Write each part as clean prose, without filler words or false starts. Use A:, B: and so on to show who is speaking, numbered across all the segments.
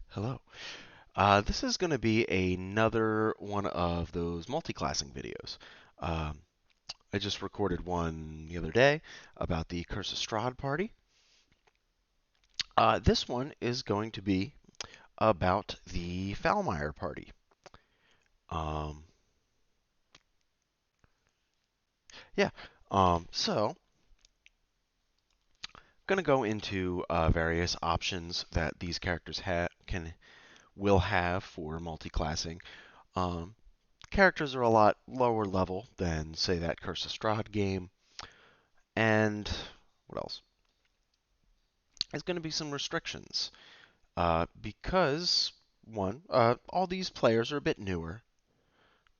A: Hello. This is going to be another one of those multiclassing videos. Um, I just recorded one the other day about the Curse of Strahd party. This one is going to be about the Fal'mire party. Um, yeah. So, going to go into various options that these characters will have for multiclassing. Um, Characters are a lot lower level than, say, that Curse of Strahd game. And what else? There's going to be some restrictions because, one, all these players are a bit newer.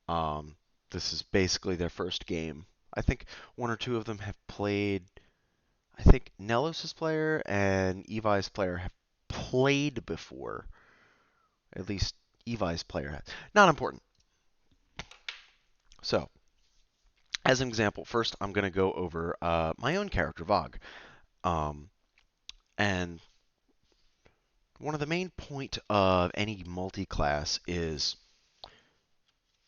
A: Um, this is basically their first game. I think one or two of them have played. I think Nelos' player and Evi's player have played before. At least Evi's player has. Not important. So, as an example, first I'm going to go over my own character, Vog. Um, and one of the main point of any multi-class is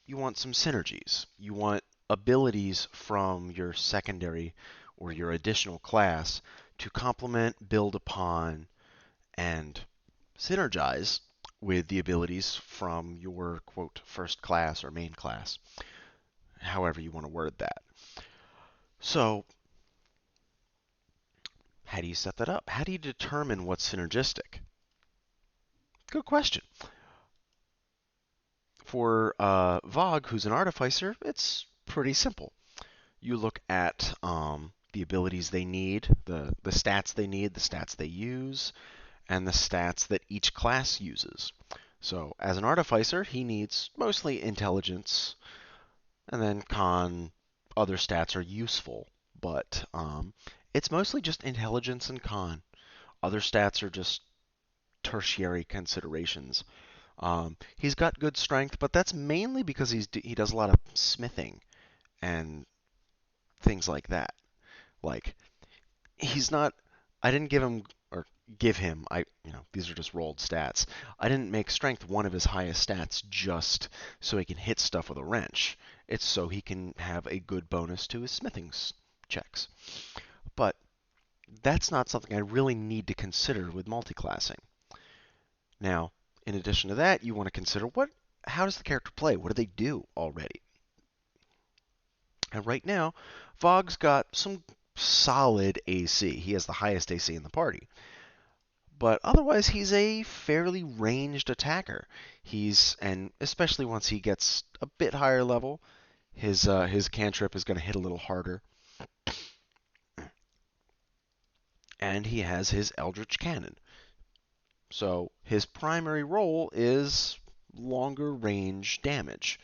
A: you want some synergies. You want abilities from your secondary or your additional class to complement, build upon, and synergize with the abilities from your quote first class or main class, however you want to word that. So, how do you set that up? How do you determine what's synergistic? Good question. For Vogue, who's an artificer, it's pretty simple. You look at the abilities they need, the stats they need, the stats they use, and the stats that each class uses. So, as an artificer, he needs mostly intelligence, and then con, other stats are useful, but it's mostly just intelligence and con. Other stats are just tertiary considerations. He's got good strength, but that's mainly because he does a lot of smithing and things like that. Like he's not. I didn't give him or give him. These are just rolled stats. I didn't make strength one of his highest stats just so he can hit stuff with a wrench. It's so he can have a good bonus to his smithing checks. But that's not something I really need to consider with multiclassing. Now, in addition to that, you want to consider how does the character play? What do they do already? And right now, Vogg's got some solid AC. He has the highest AC in the party. But otherwise, he's a fairly ranged attacker. And especially once he gets a bit higher level, his cantrip is going to hit a little harder. And he has his Eldritch Cannon. So his primary role is longer range damage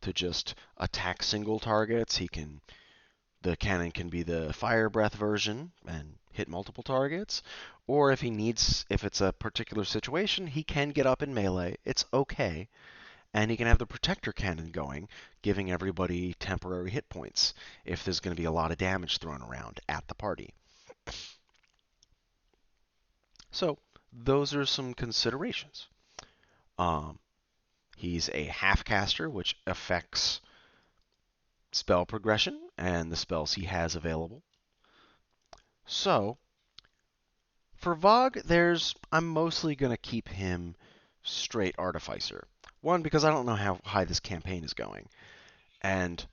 A: to just attack single targets. The cannon can be the fire breath version and hit multiple targets, or if it's a particular situation, he can get up in melee. It's okay, and he can have the protector cannon going, giving everybody temporary hit points if there's going to be a lot of damage thrown around at the party. So those are some considerations. Um, he's a half caster, which affects spell progression and the spells he has available. So, for Vogue, I'm mostly going to keep him straight Artificer. One, because I don't know how high this campaign is going. And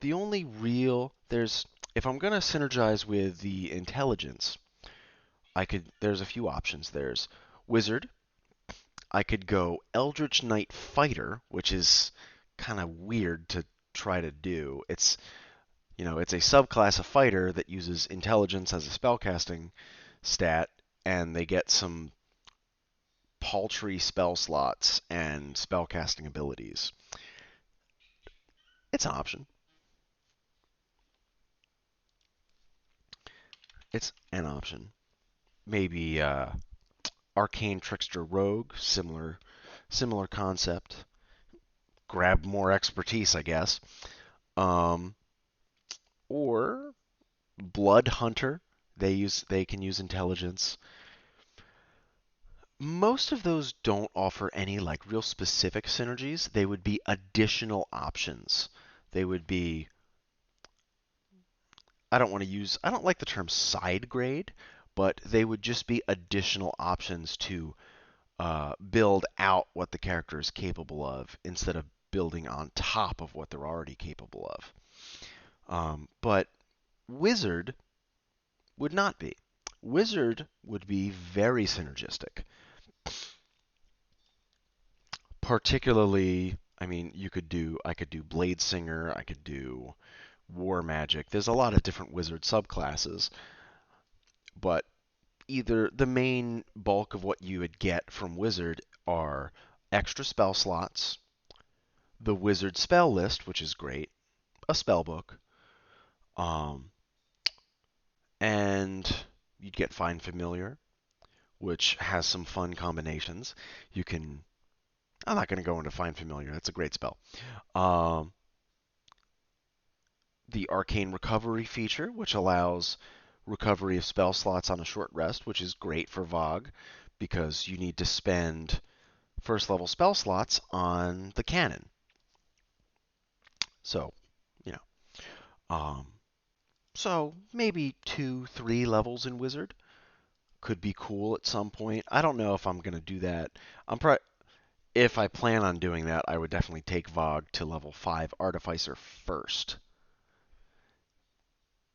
A: the only real, if I'm going to synergize with the intelligence, there's a few options. There's Wizard. I could go Eldritch Knight Fighter, which is kind of weird to try to do. It's a subclass of fighter that uses intelligence as a spellcasting stat, and they get some paltry spell slots and spellcasting abilities. It's an option. It's an option. Maybe Arcane Trickster Rogue, similar concept. Grab more expertise, I guess. Um, or Blood Hunter. They can use intelligence. Most of those don't offer any like real specific synergies. They would be additional options. They would be, I don't like the term side grade, but they would just be additional options to build out what the character is capable of instead of building on top of what they're already capable of. But Wizard would not be. Wizard would be very synergistic. Particularly, I mean, I could do Blade Singer, I could do War Magic. There's a lot of different wizard subclasses, but either the main bulk of what you would get from Wizard are extra spell slots, the Wizard spell list, which is great, a spell book, um, and you'd get Find Familiar, which has some fun combinations. You can. I'm not going to go into Find Familiar. That's a great spell. Um, the Arcane Recovery feature, which allows recovery of spell slots on a short rest, which is great for VoG because you need to spend first level spell slots on the cannon. So, you know, so maybe 2, 3 levels in Wizard could be cool at some point. I don't know if I'm gonna do that. If I plan on doing that, I would definitely take VoG to level 5 Artificer first,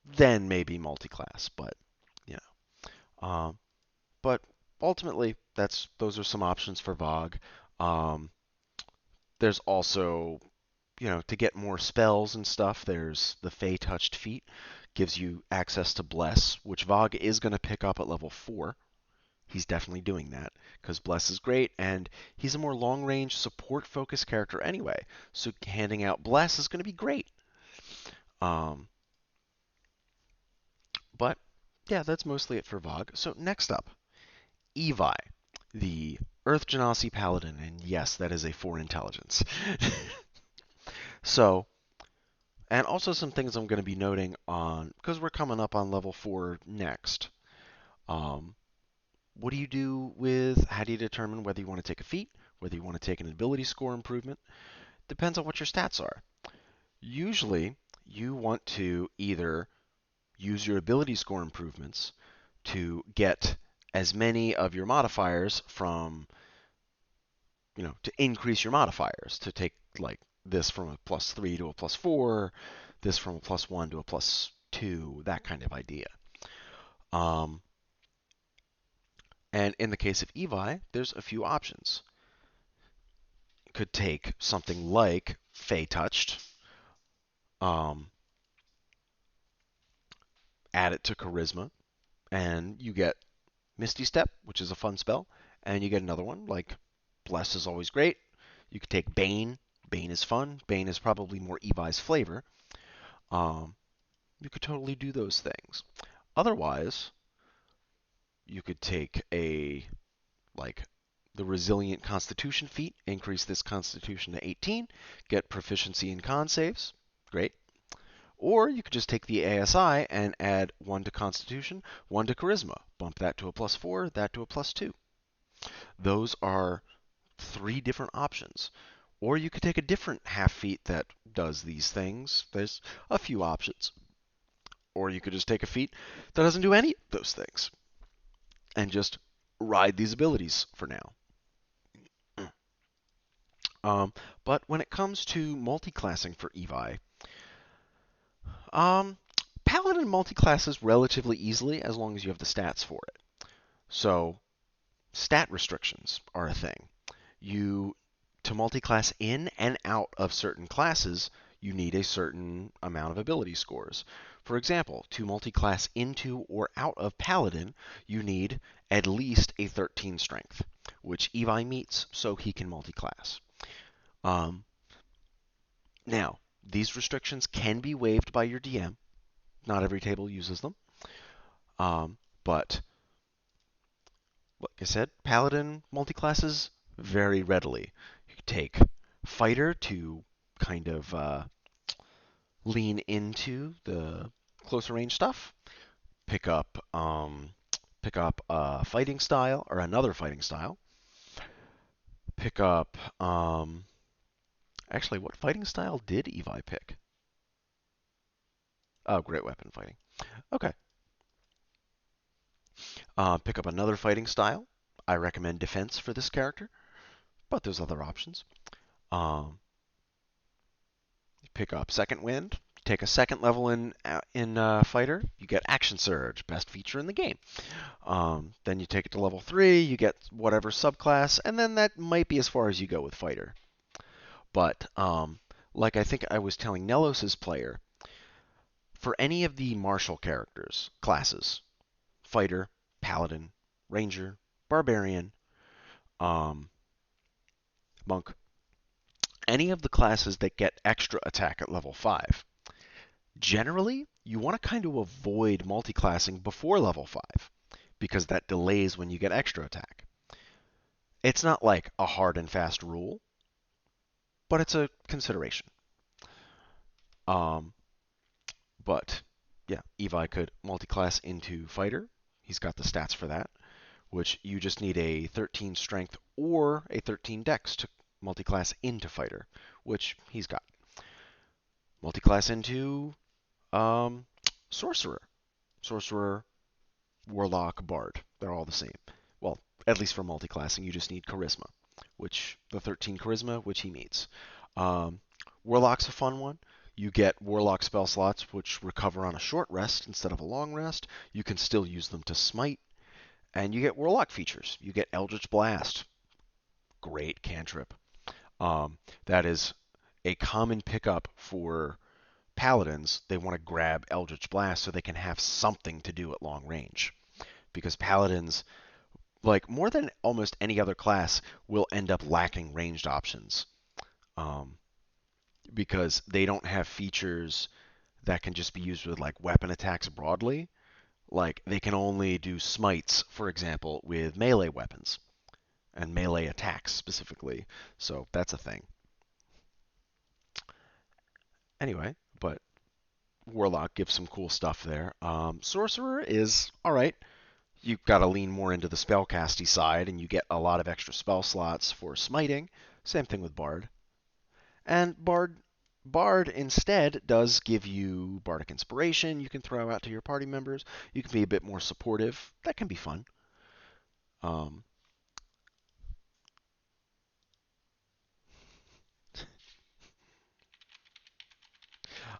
A: then maybe multiclass. But you know, but ultimately, those are some options for VoG. Um, there's also, to get more spells and stuff, there's the Fey Touched Feat, gives you access to Bless, which VoG is going to pick up at level 4. He's definitely doing that because Bless is great, and he's a more long-range support-focused character anyway. So handing out Bless is going to be great. Um, but yeah, that's mostly it for VoG. So next up, Evi, the Earth Genasi Paladin, and yes, that is a 4 intelligence. So, and also some things I'm going to be noting on, because we're coming up on level 4 next. Um, what do you do with, how do you determine whether you want to take a feat, whether you want to take an ability score improvement? Depends on what your stats are. Usually, you want to either use your ability score improvements to get as many of your modifiers from, to increase your modifiers, to take like this from a +3 to a +4, this from a +1 to a +2, that kind of idea. Um, and in the case of Evi, there's a few options. You could take something like Fey Touched, um, add it to Charisma, and you get Misty Step, which is a fun spell, and you get another one like Bless is always great. You could take Bane. Bane is fun. Bane is probably more Evi's flavor. Um, you could totally do those things. Otherwise, you could take like the Resilient Constitution feat, increase this Constitution to 18, get proficiency in con saves. Great. Or you could just take the ASI and add 1 to Constitution, 1 to Charisma. Bump that to a +4, that to a +2. Those are 3 different options. Or you could take a different half feat that does these things. There's a few options. Or you could just take a feat that doesn't do any of those things and just ride these abilities for now. But when it comes to multiclassing for Evi, um, Paladin multiclasses relatively easily as long as you have the stats for it. So stat restrictions are a thing. To multiclass in and out of certain classes, you need a certain amount of ability scores. For example, to multiclass into or out of Paladin, you need at least a 13 strength, which Evi meets, so he can multiclass. Um, Now, these restrictions can be waived by your DM. Not every table uses them. But, like I said, Paladin multiclasses very readily. You take Fighter to kind of lean into the closer range stuff. Pick up Pick up a fighting style or another fighting style. Pick up, actually, what fighting style did Evi pick? Oh, great weapon fighting. Okay. Pick up another fighting style. I recommend defense for this character, but there's other options. Um, Pick up second wind. Take a second level in fighter. You get action surge, best feature in the game. Then you take it to level 3. You get whatever subclass, and then that might be as far as you go with fighter. But like I think I was telling Nelos's player, for any of the martial characters classes, fighter, paladin, ranger, barbarian, um, monk, any of the classes that get extra attack at level 5, generally you want to kind of avoid multiclassing before level 5 because that delays when you get extra attack. It's not like a hard and fast rule, but it's a consideration. Um, but yeah, Evi could multiclass into fighter. He's got the stats for that, which you just need a 13 strength or a 13 dex to multiclass into fighter, which he's got. Multiclass into sorcerer. Sorcerer, warlock, bard. They're all the same. Well, at least for multiclassing, you just need charisma, which the 13 charisma, which he meets. Um, Warlock's a fun one. You get Warlock spell slots, which recover on a short rest instead of a long rest. You can still use them to smite. And you get Warlock features. You get Eldritch Blast. Great cantrip. That is a common pickup for Paladins. They want to grab Eldritch Blast so they can have something to do at long range. Because Paladins, like more than almost any other class, will end up lacking ranged options. Because they don't have features that can just be used with like weapon attacks broadly. Like they can only do smites, for example, with melee weapons and melee attacks specifically. So that's a thing. Anyway, but Warlock gives some cool stuff there. Sorcerer is alright. You've got to lean more into the spellcasty side, and you get a lot of extra spell slots for smiting. Same thing with Bard. And Bard instead does give you bardic inspiration you can throw out to your party members. You can be a bit more supportive. That can be fun.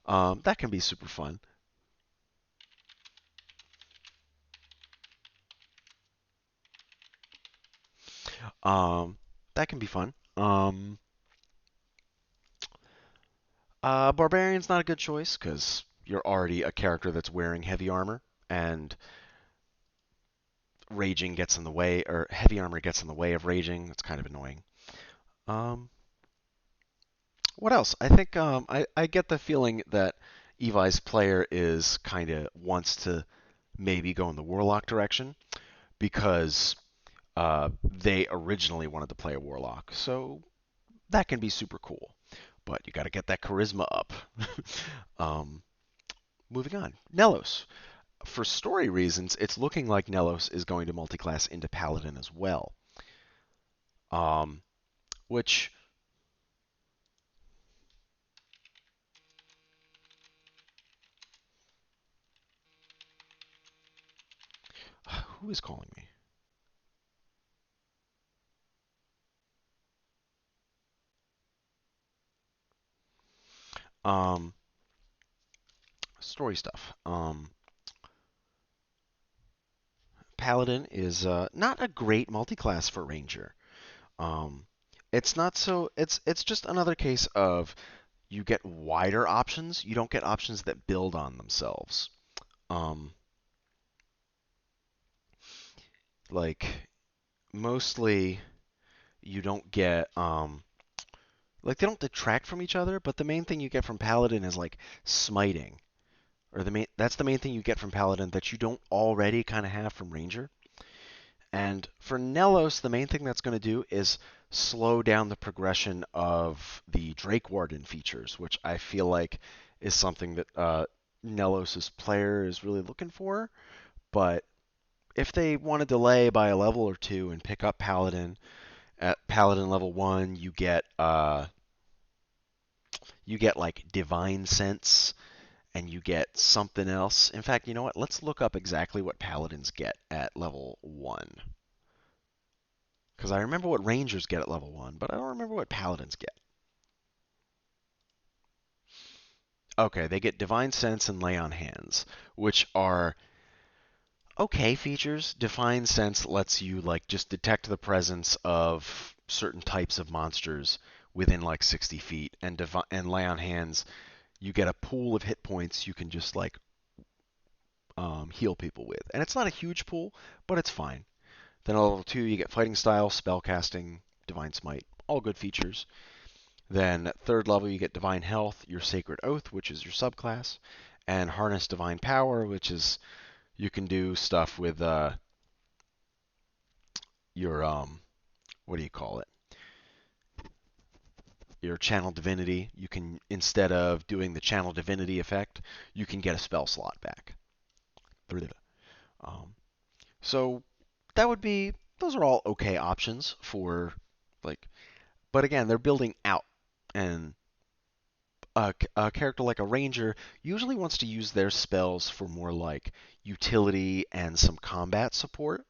A: Um, that can be super fun. Um, that can be fun. Barbarian's not a good choice because you're already a character that's wearing heavy armor, and raging gets in the way, or heavy armor gets in the way of raging. It's kind of annoying. Um, what else? I think I get the feeling that Evi's player is kind of wants to maybe go in the Warlock direction because they originally wanted to play a Warlock. So that can be super cool. But you got to get that charisma up. um, Moving on. Nelos. For story reasons, it's looking like Nelos is going to multiclass into Paladin as well. Which who is calling me? Um, Story stuff. Paladin is not a great multiclass for Ranger. Um, it's not so. It's just another case of you get wider options. You don't get options that build on themselves. Um, like mostly you don't get like they don't detract from each other, but the main thing you get from Paladin is like smiting. Or that's the main thing you get from Paladin that you don't already kind of have from Ranger. And for Nelos, the main thing that's going to do is slow down the progression of the Drake Warden features, which I feel like is something that Nelos' player is really looking for. But if they want to delay by a level or two and pick up Paladin at Paladin level 1, you get like Divine Sense and you get something else. In fact, you know what? Let's look up exactly what Paladins get at level 1. Because I remember what Rangers get at level 1, but I don't remember what Paladins get. Okay, they get Divine Sense and Lay on Hands, which are okay features. Divine Sense lets you like just detect the presence of certain types of monsters within like 60 feet, and Lay on Hands, you get a pool of hit points you can just like heal people with, and it's not a huge pool, but it's fine. Then at level 2, you get Fighting Style, Spellcasting, Divine Smite, all good features. Then at 3rd level, you get Divine Health, your Sacred Oath, which is your subclass, and Harness Divine Power, which is you can do stuff with your what do you call it? Your Channel Divinity. You can, instead of doing the Channel Divinity effect, you can get a spell slot back. Um, so that would be, those are all okay options for like, but again, they're building out, and a character like a ranger usually wants to use their spells for more like utility and some combat support,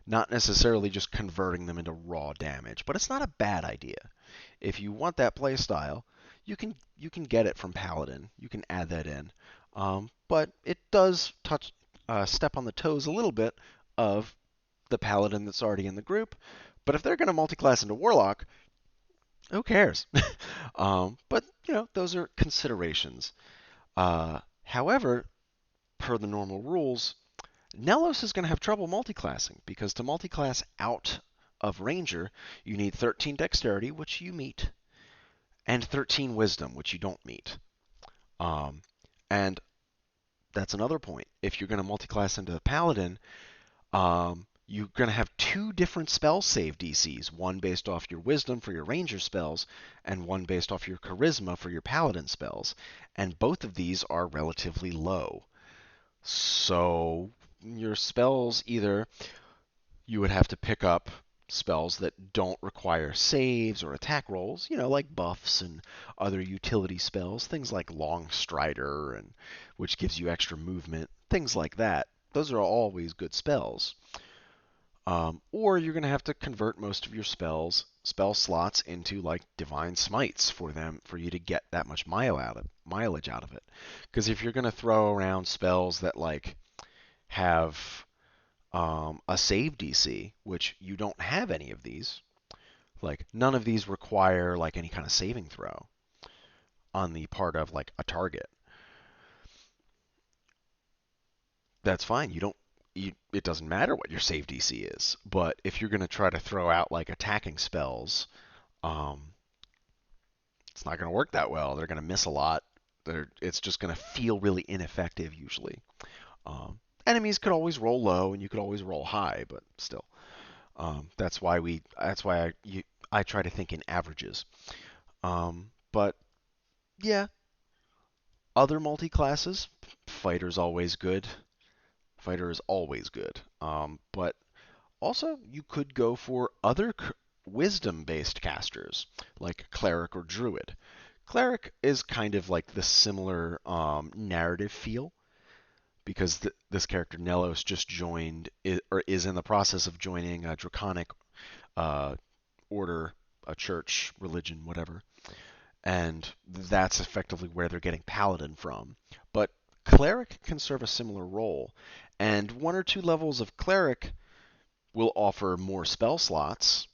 A: not necessarily just converting them into raw damage. But it's not a bad idea. If you want that play style, you can get it from Paladin. You can add that in, but it does touch step on the toes a little bit of the Paladin that's already in the group. But if they're going to multi-class into Warlock, who cares? But those are considerations. However, per the normal rules, Nelos is going to have trouble multiclassing because to multiclass out of Ranger, you need 13 Dexterity, which you meet, and 13 Wisdom, which you don't meet. And that's another point. If you're going to multiclass into the Paladin, you're going to have 2 different spell save DCs, one based off your wisdom for your ranger spells, and one based off your charisma for your paladin spells. And both of these are relatively low. So your spells, either you would have to pick up spells that don't require saves or attack rolls, like buffs and other utility spells, things like Long Strider, and which gives you extra movement, things like that. Those are always good spells. Or you're going to have to convert most of your spell slots into like divine smites for you to get that much mileage out of it. Because if you're going to throw around spells that like have a save DC, which you don't have any of these, like none of these require like any kind of saving throw on the part of like a target. That's fine. It doesn't matter what your save DC is. But if you're going to try to throw out like attacking spells, it's not going to work that well. They're going to miss a lot. It's just going to feel really ineffective usually. Enemies could always roll low and you could always roll high, but still, I try to think in averages. But yeah, other multi classes, fighter's always good. Fighter is always good. But also, you could go for other wisdom-based casters, like Cleric or Druid. Cleric is kind of like the similar narrative feel, because this character Nelos just joined, or is in the process of joining a draconic order, a church, religion, whatever. And that's effectively where they're getting Paladin from. But Cleric can serve a similar role, and 1 or 2 levels of Cleric will offer more spell slots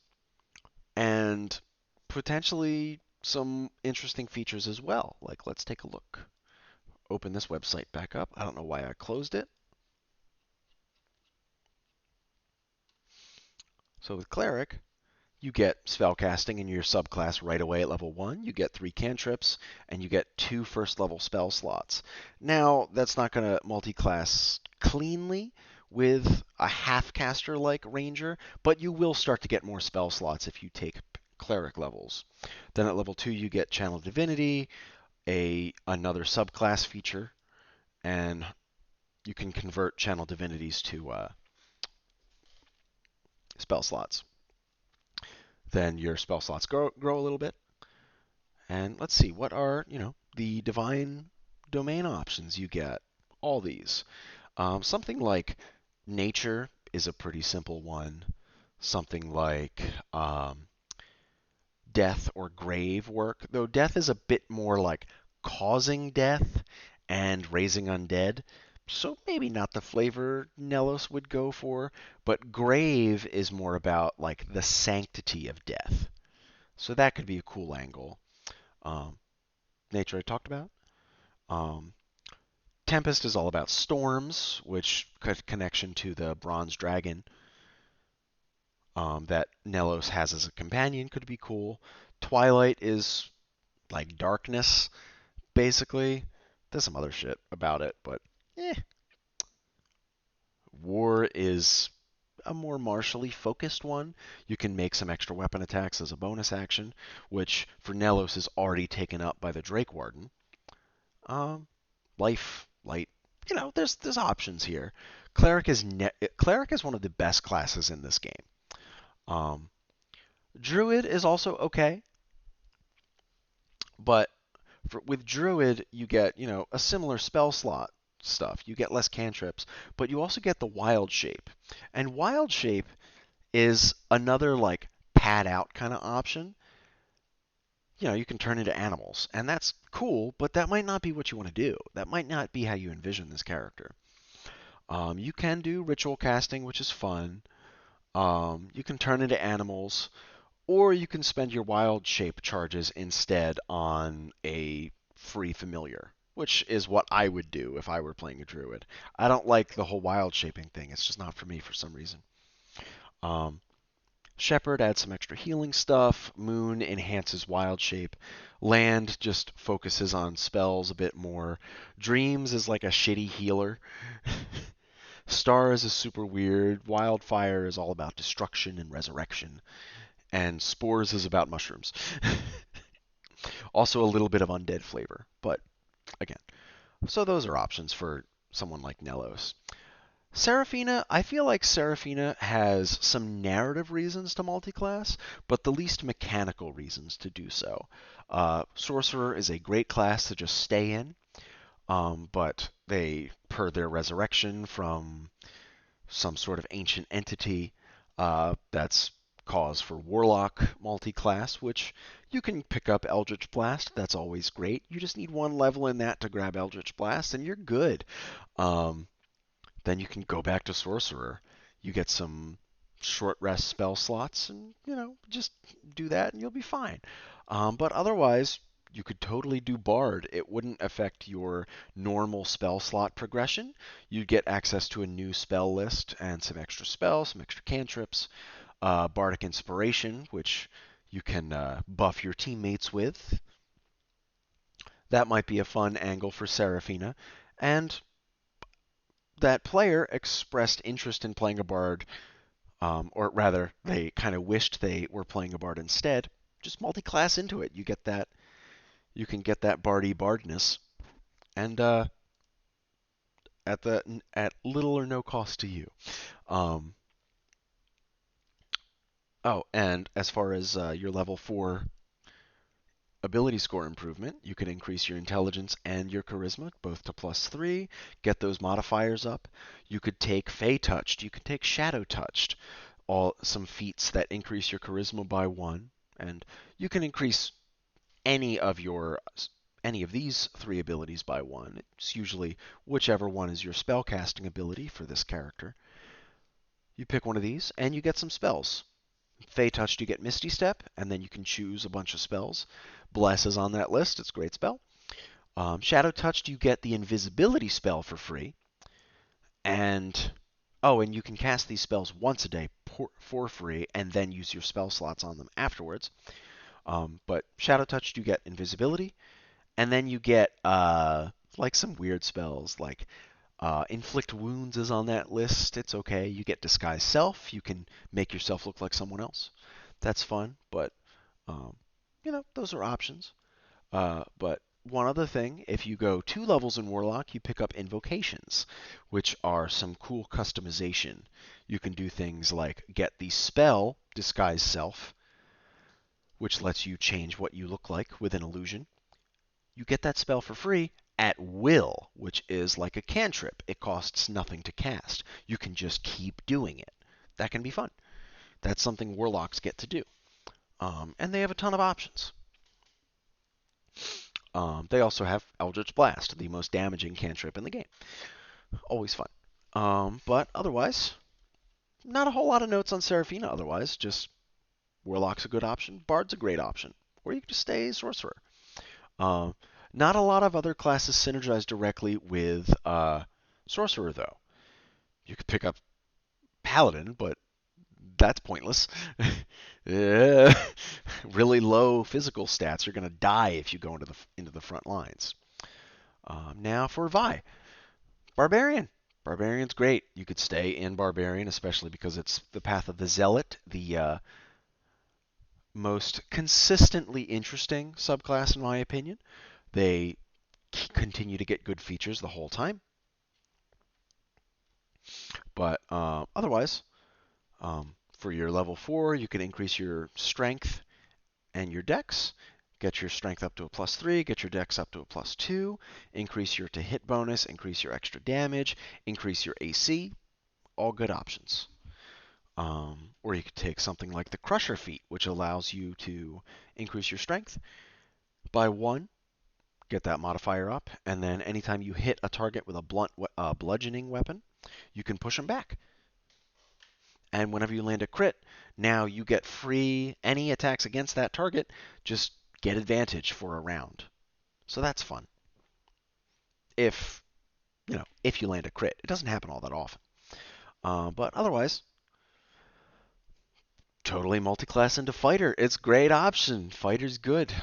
A: and potentially some interesting features as well. Like, let's take a look. Open this website back up. I don't know why I closed it. So with Cleric, you get spellcasting in your subclass right away at level 1. You get 3 cantrips, and you get 2 first level spell slots. Now, that's not going to multi-class cleanly with a half caster like Ranger, but you will start to get more spell slots if you take Cleric levels. Then at level 2, you get Channel Divinity, another subclass feature, and you can convert Channel Divinities to spell slots. Then your spell slots grow a little bit. And let's see, what are, the divine domain options you get? All these. Something like nature is a pretty simple one. Something like death or grave work, though death is a bit more like causing death and raising undead. So maybe not the flavor Nellos would go for, but grave is more about like the sanctity of death. So that could be a cool angle. Um, nature I talked about. Um, Tempest is all about storms, which connection to the bronze dragon that Nellos has as a companion could be cool. Twilight is like darkness, basically. There's some other shit about it, but eh. War is a more martially focused one. You can make some extra weapon attacks as a bonus action, which for Nellos is already taken up by the Drake Warden. Um, Life, light, there's options here. Cleric is one of the best classes in this game. Um, Druid is also okay, but with Druid you get a similar spell slot stuff. You get less cantrips, but you also get the Wild Shape, and Wild Shape is another like pad out kind of option. You can turn into animals, and that's cool, but that might not be what you want to do. That might not be how you envision this character. You can do ritual casting, which is fun. You can turn into animals, or you can spend your wild shape charges instead on a free familiar, which is what I would do if I were playing a druid. I don't like the whole wild shaping thing. It's just not for me for some reason. Um, Shepherd adds some extra healing stuff. Moon enhances wild shape. Land just focuses on spells a bit more. Dreams is like a shitty healer. Stars is super weird. Wildfire is all about destruction and resurrection. And Spores is about mushrooms. Also a little bit of undead flavor, but again. So those are options for someone like Nellos. Seraphina, I feel like Seraphina has some narrative reasons to multiclass, but the least mechanical reasons to do so. Sorcerer is a great class to just stay in, but they, per their resurrection from some sort of ancient entity, that's cause for Warlock multiclass, which you can pick up Eldritch Blast. That's always great. You just need one level in that to grab Eldritch Blast, and you're good. Then you can go back to Sorcerer. You get some short rest spell slots, and just do that, and you'll be fine. But otherwise, you could totally do Bard. It wouldn't affect your normal spell slot progression. You'd get access to a new spell list and some extra spells, some extra cantrips, Bardic Inspiration, which you can buff your teammates with. That might be a fun angle for Seraphina. And that player expressed interest in playing a bard, or rather, they kind of wished they were playing a bard instead. Just multi-class into it. You can get that bardy bardness, and at little or no cost to you. Um, oh, and as far as your level 4 ability score improvement, you can increase your intelligence and your charisma both to +3, get those modifiers up. You could take Fey Touched, you could take Shadow Touched, all some feats that increase your charisma by 1, and you can increase any of these 3 abilities by 1. It's usually whichever one is your spellcasting ability for this character. You pick one of these and you get some spells. Fey Touched, you get Misty Step, and then you can choose a bunch of spells. Bless is on that list. It's a great spell. Shadow Touched, you get the Invisibility spell for free. And you can cast these spells once a day for free, and then use your spell slots on them afterwards. But Shadow Touched, you get Invisibility, and then you get like some weird spells, like Inflict Wounds is on that list. It's okay. You get Disguise Self. You can make yourself look like someone else. That's fun, but those are options. But one other thing, if you go 2 levels in Warlock, you pick up Invocations, which are some cool customization. You can do things like get the spell Disguise Self, which lets you change what you look like with an illusion. You get that spell for free at will, which is like a cantrip. It costs nothing to cast. You can just keep doing it. That can be fun. That's something Warlocks get to do. And they have a ton of options. They also have Eldritch Blast, the most damaging cantrip in the game. Always fun. But otherwise, not a whole lot of notes on Seraphina otherwise. Just Warlock's a good option. Bard's a great option. Or you can just stay Sorcerer. Uh, Not a lot of other classes synergize directly with Sorcerer, though. You could pick up Paladin, but that's pointless. Really low physical stats. You're going to die if you go into the front lines. Now for Vi. Barbarian. Barbarian's great. You could stay in Barbarian, especially because it's the path of the Zealot, the most consistently interesting subclass, in my opinion. They continue to get good features the whole time. But otherwise, for your level 4, you can increase your strength and your dex. Get your strength up to a +3, get your dex up to a +2, increase your to hit bonus, increase your extra damage, increase your AC. All good options. Or you could take something like the Crusher feat, which allows you to increase your strength by 1, get that modifier up, and then anytime you hit a target with a blunt bludgeoning weapon, you can push them back. And whenever you land a crit, now you get free any attacks against that target, just get advantage for a round. So that's fun. If you land a crit. It doesn't happen all that often. But otherwise, totally multi-class into fighter. It's a great option. Fighter's good.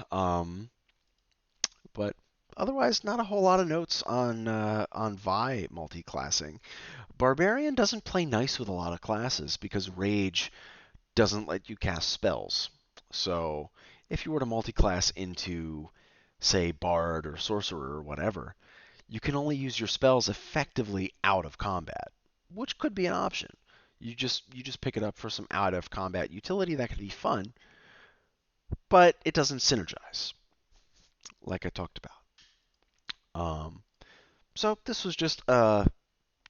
A: But otherwise, not a whole lot of notes on Vi multi-classing. Barbarian doesn't play nice with a lot of classes because Rage doesn't let you cast spells. So if you were to multi-class into, say, Bard or Sorcerer or whatever, you can only use your spells effectively out of combat, which could be an option. You just pick it up for some out of combat utility that could be fun, but it doesn't synergize, like I talked about. So this was just a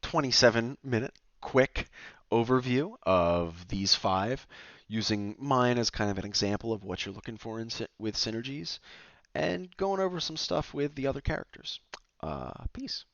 A: 27-minute quick overview of these 5, using mine as kind of an example of what you're looking for with synergies, and going over some stuff with the other characters. Peace.